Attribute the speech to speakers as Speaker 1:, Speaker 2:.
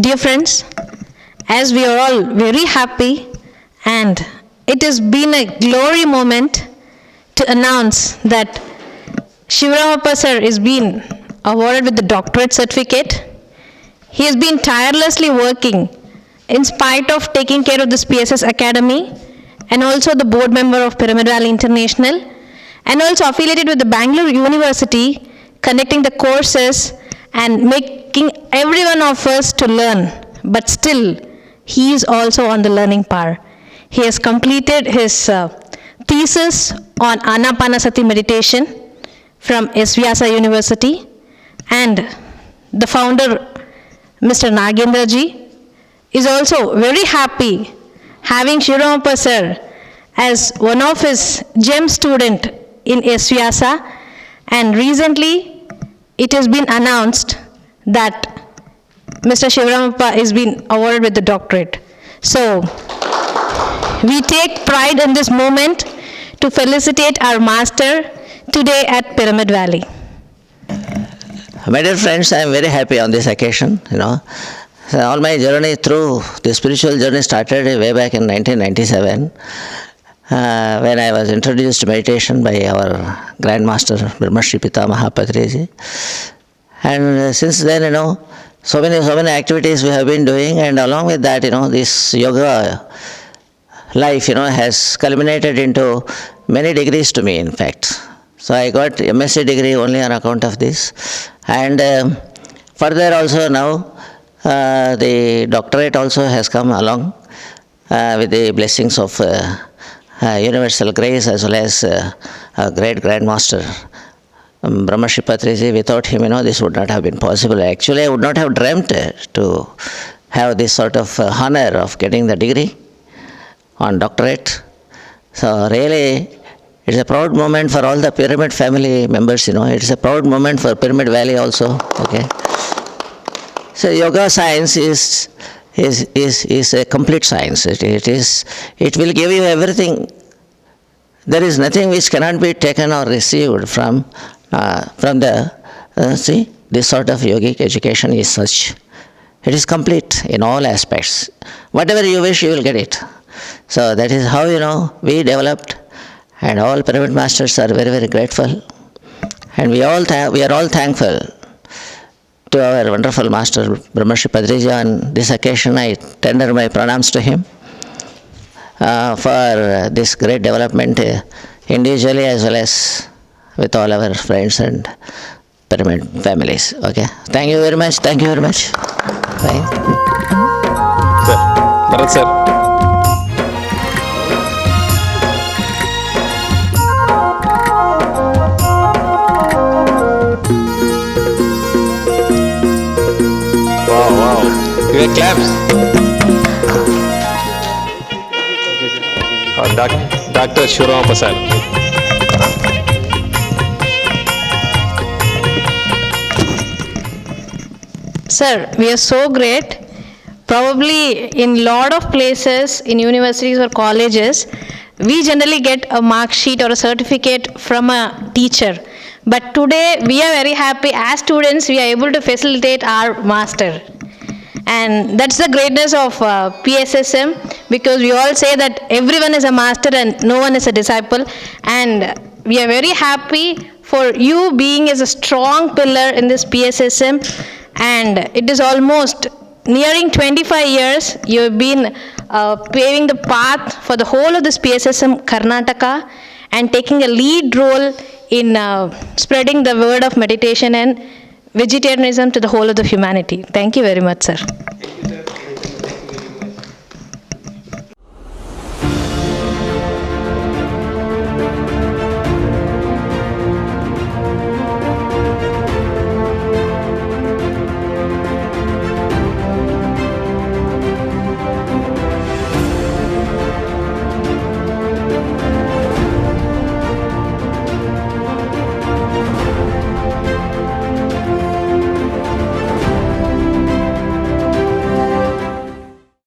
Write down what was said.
Speaker 1: Dear friends, as we are all very happy and it has been a glory moment to announce that Shivaramappa sir is being awarded with the doctorate certificate. He has been tirelessly working in spite of taking care of this PSS Academy and also the board member of Pyramid Valley International and also affiliated with the Bangalore University, conducting the courses and making every one of us to learn. But still, he is also on the learning path. He has completed his thesis on Anapanasati meditation from S. Vyasa University, and the founder, Mr. Nagendra ji, is also very happy having Shivaramappa sir as one of his gem student in S. Vyasa, and recently it has been announced that Mr. Shivaramappa is being awarded with the doctorate. So, we take pride in this moment to felicitate our master today at Pyramid Valley.
Speaker 2: My dear friends, I am very happy on this occasion. So all my journey through the spiritual journey started way back in 1997 when I was introduced to meditation by our Grandmaster Brahmashri Pitamaha Patriji. And since then, so many activities we have been doing, and along with that, this yoga life, has culminated into many degrees to me, in fact. So I got MSc degree only on account of this, and further also now the doctorate also has come along with the blessings of universal grace as well as a great Grandmaster Brahmashri Patriji. Without him, this would not have been possible. Actually, I would not have dreamt to have this sort of honor of getting the degree on doctorate. So really, it's a proud moment for all the Pyramid family members. It's a proud moment for Pyramid Valley also. Okay. So yoga science is a complete science. It will give you everything. There is nothing which cannot be taken or received from this sort of yogic education is such. It is complete in all aspects. Whatever you wish, you will get it. So that is how we developed, and all Pyramid masters are very, very grateful, and we are all thankful to our wonderful master Brahmashri Patriji. On this occasion, I tender my pranams to him for this great development individually as well as with all our friends and Pyramid families. Okay. Thank you very much. Thank you very much. Bye.
Speaker 3: Sir, Bharat sir. Wow. Your claps. Dr. Shivaramappa sir.
Speaker 1: Sir, we are so great. Probably in lot of places, in universities or colleges, we generally get a mark sheet or a certificate from a teacher. But today, we are very happy as students, we are able to facilitate our master. And that's the greatness of PSSM, because we all say that everyone is a master and no one is a disciple. And we are very happy for you being as a strong pillar in this PSSM. And it is almost nearing 25 years you have been paving the path for the whole of this PSSM Karnataka and taking a lead role in spreading the word of meditation and vegetarianism to the whole of the humanity. Thank you very much, sir.